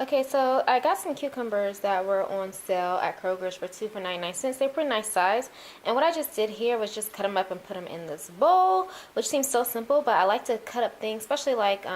Okay, so I got some cucumbers that were on sale at Kroger's for 2 for 99 cents. They're pretty nice size. And what I just did here was just cut them up and put them in this bowl, which seems so simple, but I like to cut up things, especially like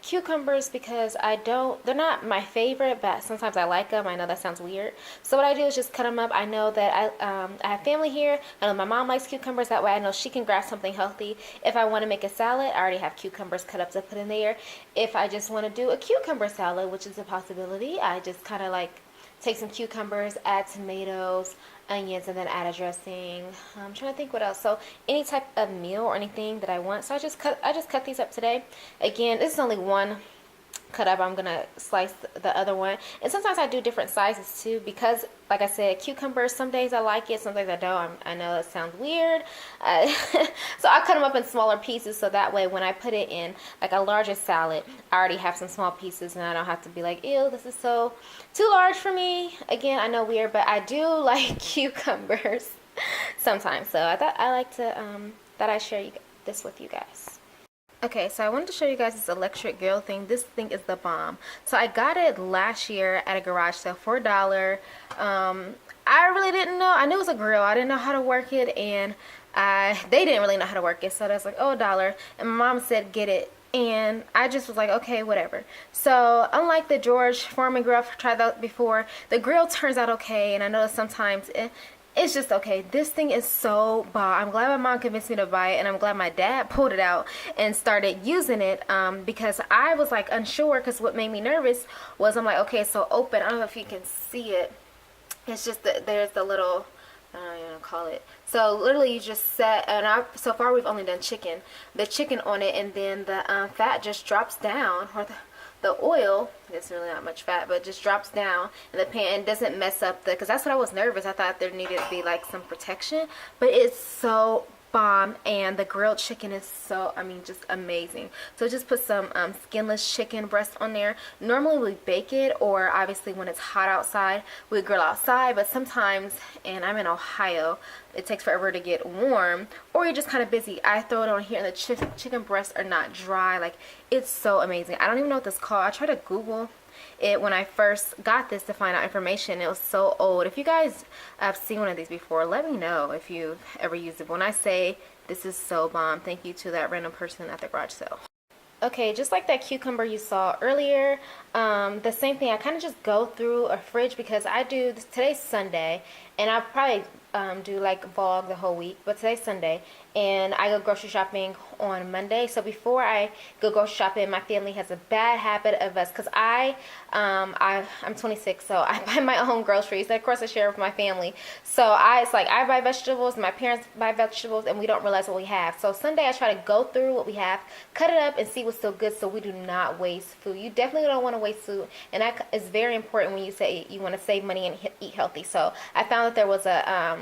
cucumbers, because they're not my favorite, but sometimes I like them. I know that sounds weird. So what I do is just cut them up. I know that I have family here. I know my mom likes cucumbers. That way I know she can grab something healthy. If I want to make a salad, I already have cucumbers cut up to put in there. If I just want to do a cucumber salad, which is a possibility, I just kind of like take some cucumbers, add tomatoes, onions, and then add a dressing. I'm trying to think what else. So any type of meal or anything that I want. So I just cut these up today. Again, this is only one cut up. I'm gonna slice the other one, and sometimes I do different sizes too, because like I said, cucumbers, some days I like it, some days I don't. I know that sounds weird. So I cut them up in smaller pieces, so that way when I put it in like a larger salad, I already have some small pieces and I don't have to be like, ew, this is so too large for me. Again, I know weird, but I do like cucumbers sometimes, so I thought I like to that I share this with you guys. Okay, so I wanted to show you guys this electric grill thing. This thing is the bomb. So I got it last year at a garage sale for $1. I really didn't know. I knew it was a grill. I didn't know how to work it, and they didn't really know how to work it. So that's like, oh, $1. And my mom said, get it. And I just was like, okay, whatever. So unlike the George Foreman grill, I've tried that before, the grill turns out okay. And I know sometimes it's just okay. This thing is so bomb. I'm glad my mom convinced me to buy it, and I'm glad my dad pulled it out and started using it, because I was like unsure, because what made me nervous was I'm like, okay, so open. I don't know if you can see it. It's just that there's the little, I don't know what you call it. So literally you just set, and so far we've only done the chicken on it, and then the fat just drops down, or the oil, it's really not much fat, but it just drops down in the pan and doesn't mess up because that's what I was nervous. I thought there needed to be like some protection, but it's so bomb, and the grilled chicken is so, I mean, just amazing. So just put some skinless chicken breast on there. Normally we bake it, or obviously when it's hot outside we grill outside, but sometimes, and I'm in Ohio, it takes forever to get warm, or you're just kind of busy. I throw it on here, and the chicken breasts are not dry. Like, it's so amazing. I don't even know what this is called. I tried to Google it when I first got this to find out information. It was so old. If you guys have seen one of these before, let me know if you've ever used it. But when I say this is so bomb, thank you to that random person at the garage sale. Okay, just like that cucumber you saw earlier, the same thing. I kind of just go through a fridge, because I do this, today's Sunday, and I probably do like vlog the whole week, but today's Sunday, and I go grocery shopping on Monday. So before I go grocery shopping, my family has a bad habit of us, because I'm 26, so I buy my own groceries, and of course I share with my family. So it's like I buy vegetables, my parents buy vegetables, and we don't realize what we have. So Sunday I try to go through what we have, cut it up, and see what's still good, so we do not waste food. You definitely don't want to waste food, and that is very important when you say you want to save money and eat healthy. So I found that there was a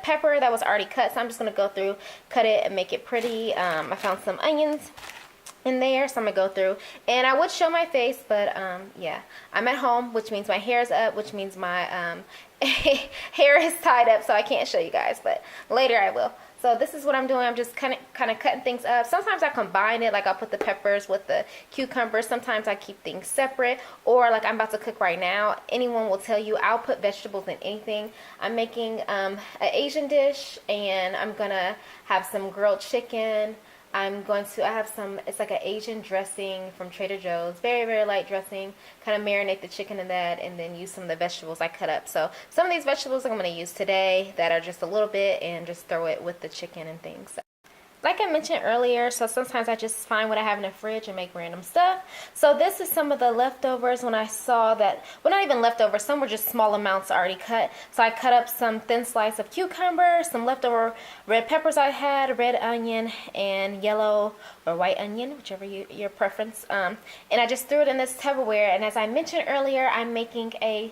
pepper that was already cut, so I'm just going to go through, cut it, and make it pretty. I found some onions in there, so I'm going to go through, and I would show my face, but yeah, I'm at home, which means my hair is up, which means my hair is tied up, so I can't show you guys, but later I will. So this is what I'm doing. I'm just kind of cutting things up. Sometimes I combine it, like I'll put the peppers with the cucumbers. Sometimes I keep things separate, or like I'm about to cook right now, anyone will tell you I'll put vegetables in anything. I'm making an Asian dish, and I'm gonna have some grilled chicken. I have some, it's like an Asian dressing from Trader Joe's, very, very light dressing, kind of marinate the chicken in that, and then use some of the vegetables I cut up. So some of these vegetables I'm going to use today that are just a little bit, and just throw it with the chicken and things. Like I mentioned earlier, so sometimes I just find what I have in the fridge and make random stuff. So this is some of the leftovers when I saw that, well, not even leftovers, some were just small amounts already cut. So I cut up some thin slice of cucumber, some leftover red peppers I had, red onion, and yellow or white onion, whichever your preference. And I just threw it in this Tupperware. And as I mentioned earlier, I'm making a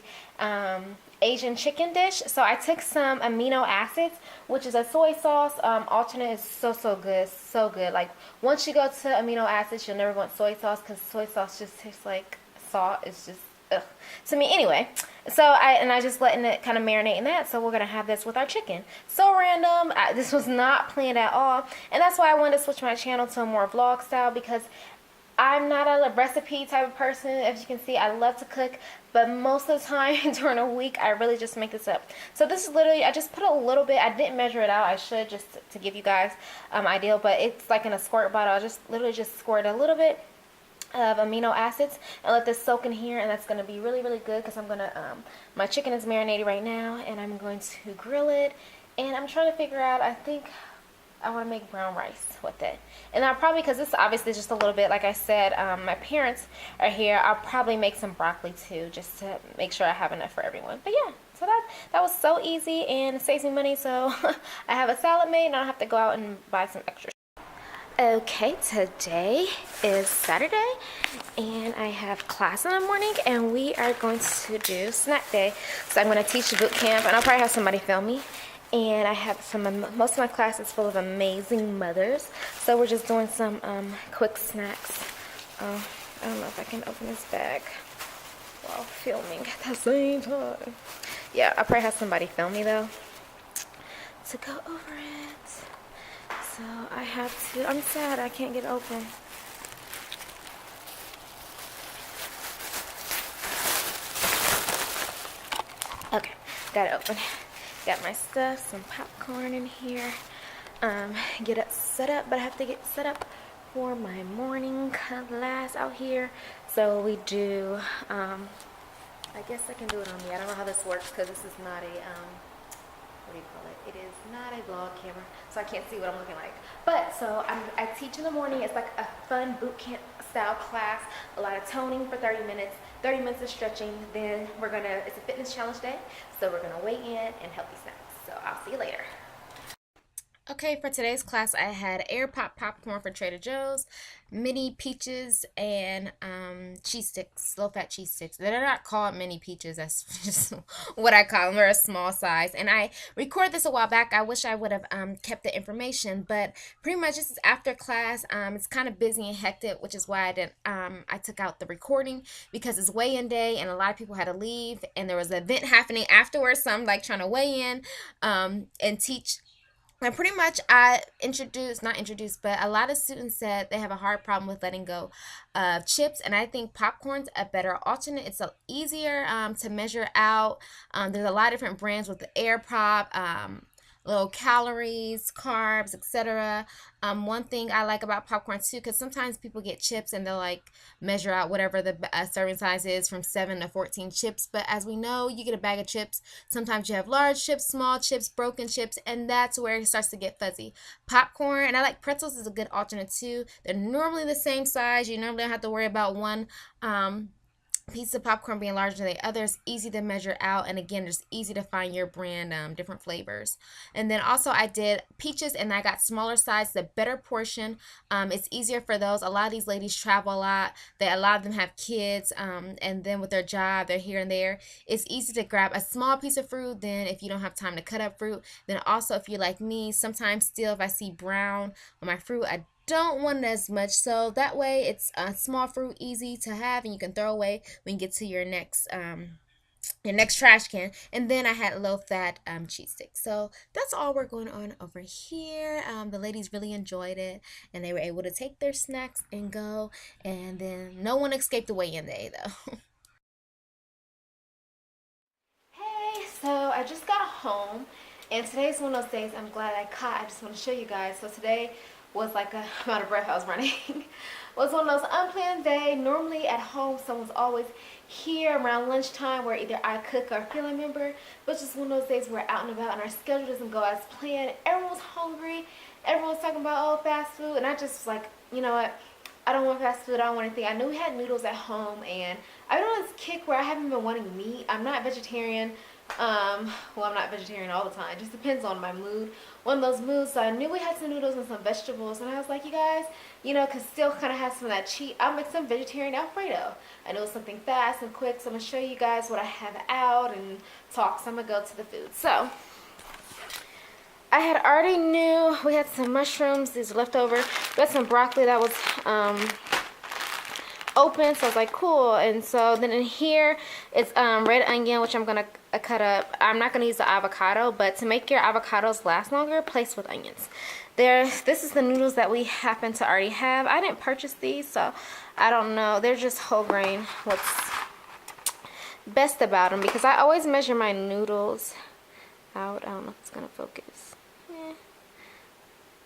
Asian chicken dish. So I took some amino acids, which is a soy sauce alternate. Is so good, so good. Like, once you go to amino acids, you'll never want soy sauce, because soy sauce just tastes like salt. It's just ugh to me anyway. So I just letting it kind of marinate in that. So we're gonna have this with our chicken. So random. This was not planned at all, and that's why I wanted to switch my channel to a more vlog style, because I'm not a recipe type of person. As you can see, I love to cook, but most of the time during a week, I really just make this up. So this is literally, I just put a little bit. I didn't measure it out. I should, just to give you guys idea, but it's like in a squirt bottle. I just literally just squirt a little bit of amino acids and let this soak in here, and that's going to be really, really good because I'm going to, my chicken is marinated right now, and I'm going to grill it, and I'm trying to figure out, I think I want to make brown rice with it. And I'll probably, because this obviously just a little bit, like I said, my parents are here, I'll probably make some broccoli too, just to make sure I have enough for everyone. But yeah, so that was so easy, and it saves me money, so I have a salad made, and I don't have to go out and buy some extra. Okay, today is Saturday, and I have class in the morning, and we are going to do snack day. So I'm going to teach boot camp, and I'll probably have somebody film me. And I have most of my class is full of amazing mothers. So we're just doing some quick snacks. I don't know if I can open this bag while filming at the same time. Yeah, I'll probably have somebody film me though to go over it. So I have to, I'm sad I can't get it open. Okay, got it open. Got my stuff, some popcorn in here. Get it set up, but I have to get set up for my morning class out here. So we do, I guess I can do it on me. I don't know how this works because this is not a, what do you call it? It is not a vlog camera, so I can't see what I'm looking like. But, so I teach in the morning. It's like a fun boot camp style class. A lot of toning for 30 minutes. 30 minutes of stretching, then it's a fitness challenge day, so we're gonna weigh in and healthy snacks. So I'll see you later. Okay, for today's class, I had Air Pop popcorn for Trader Joe's, mini peaches, and cheese sticks, low-fat cheese sticks. They're not called mini peaches. That's just what I call them. They're a small size. And I recorded this a while back. I wish I would have kept the information, but pretty much this is after class. It's kind of busy and hectic, which is why I took out the recording because it's weigh-in day, and a lot of people had to leave, and there was an event happening afterwards. So I'm like trying to weigh in and teach. And pretty much not introduced, but a lot of students said they have a hard problem with letting go of chips. And I think popcorn's a better alternate. It's easier to measure out. There's a lot of different brands with the Air Pop, low calories, carbs, etc. One thing I like about popcorn too, because sometimes people get chips and they'll like measure out whatever the serving size is from 7 to 14 chips. But as we know, you get a bag of chips. Sometimes you have large chips, small chips, broken chips, and that's where it starts to get fuzzy. Popcorn, and I like pretzels, is a good alternate too. They're normally the same size. You normally don't have to worry about one piece of popcorn being larger than the others. Easy to measure out, and again, just easy to find your brand, different flavors. And then also I did peaches, and I got smaller size, the better portion. It's easier for those. A lot of these ladies travel a lot. A lot of them have kids, and then with their job, they're here and there. It's easy to grab a small piece of fruit. Then if you don't have time to cut up fruit, then also if you're like me, sometimes still if I see brown on my fruit, I don't want it as much, so that way it's a small fruit, easy to have, and you can throw away when you get to your next trash can. And then I had low-fat cheese sticks. So that's all we're going on over here. The ladies really enjoyed it, and they were able to take their snacks and go, and then no one escaped the weigh-in day though. Hey, so I just got home, and today's one of those days I'm glad I just want to show you guys. So today was like I'm out of breath, I was running. Was one of those unplanned days. Normally at home, someone's always here around lunchtime where either I cook or a family member, but just one of those days we're out and about and our schedule doesn't go as planned. Everyone's hungry. Everyone's talking about, oh, fast food, and I just was like, you know what? I don't want fast food. I don't want anything. I knew we had noodles at home, and I've been on this kick where I haven't been wanting meat. I'm not vegetarian. Well, I'm not vegetarian all the time. It just depends on my mood. One of those moods, so I knew we had some noodles and some vegetables, and I was like, you guys, you know, cause still kind of have some of that cheat. I'll make some vegetarian Alfredo. I know it's something fast and quick, so I'm gonna show you guys what I have out and talk. So I'm gonna go to the food. So I had already knew we had some mushrooms. These are leftover. We had some broccoli that was open, so I was like, cool. And so then in here it's red onion, which I'm gonna cut up, I'm not going to use the avocado, but to make your avocados last longer, place with onions. This is the noodles that we happen to already have. I didn't purchase these, so I don't know. They're just whole grain. What's best about them, because I always measure my noodles out. I don't know if it's going to focus.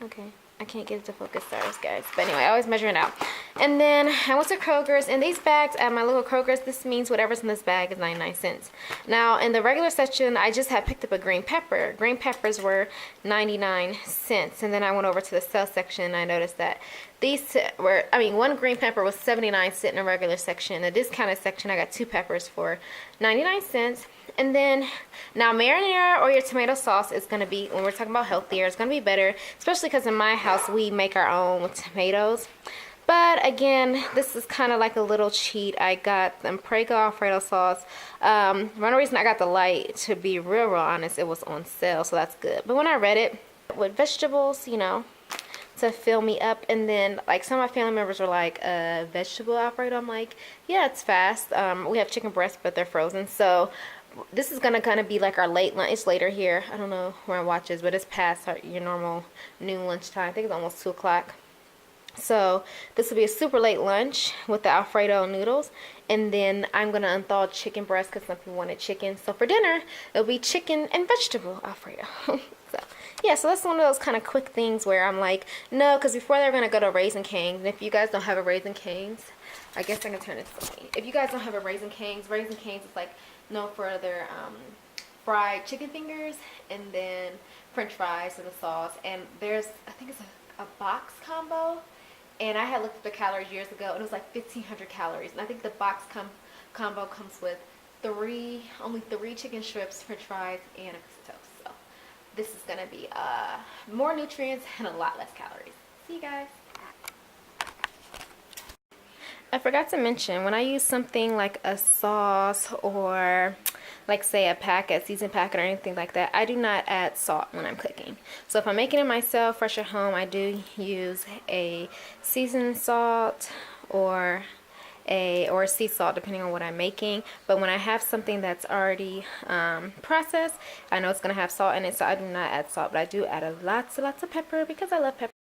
Okay. I can't get it to focus, sorry guys. But anyway, I always measure it out. And then I went to Kroger's, and these bags at my little Kroger's, this means whatever's in this bag is 99 cents. Now, in the regular section, I just had picked up a green pepper. Green peppers were 99 cents. And then I went over to the sale section, and I noticed that these were, one green pepper was 79 cents in the regular section. In the discounted section, I got 2 peppers for 99 cents. And then, now marinara or your tomato sauce is going to be, when we're talking about healthier, it's going to be better, especially because in my house we make our own tomatoes. But again, this is kind of like a little cheat. I got some Prego Alfredo sauce. One reason I got the light, to be real honest, it was on sale, so that's good. But when I read it, with vegetables, you know, to fill me up. And then, like, some of my family members were like, vegetable Alfredo? I'm like, yeah, it's fast. We have chicken breasts, but they're frozen, so this is gonna kind of be like our late lunch. It's later here. I don't know where my watch is, but it's past your normal noon lunchtime. I think it's almost 2 o'clock. So this will be a super late lunch with the Alfredo noodles. And then I'm gonna unthaw chicken breast because some people wanted chicken. So for dinner, it'll be chicken and vegetable Alfredo. So yeah, so that's one of those kind of quick things where I'm like, no, because before they're gonna go to Raising Cane's. And if you guys don't have a Raising Cane's, I guess I can turn this way. If you guys don't have a Raising Cane's is like known for their fried chicken fingers and then French fries and the sauce. And there's, I think it's a box combo. And I had looked at the calories years ago, and it was like 1,500 calories. And I think the box combo comes with only three chicken strips, French fries, and a piece of toast. So this is gonna be more nutrients and a lot less calories. See you guys. I forgot to mention, when I use something like a sauce or like say a seasoned packet or anything like that, I do not add salt when I'm cooking. So if I'm making it myself fresh at home, I do use a seasoned salt or sea salt depending on what I'm making. But when I have something that's already processed, I know it's going to have salt in it, so I do not add salt. But I do add lots and lots of pepper because I love pepper.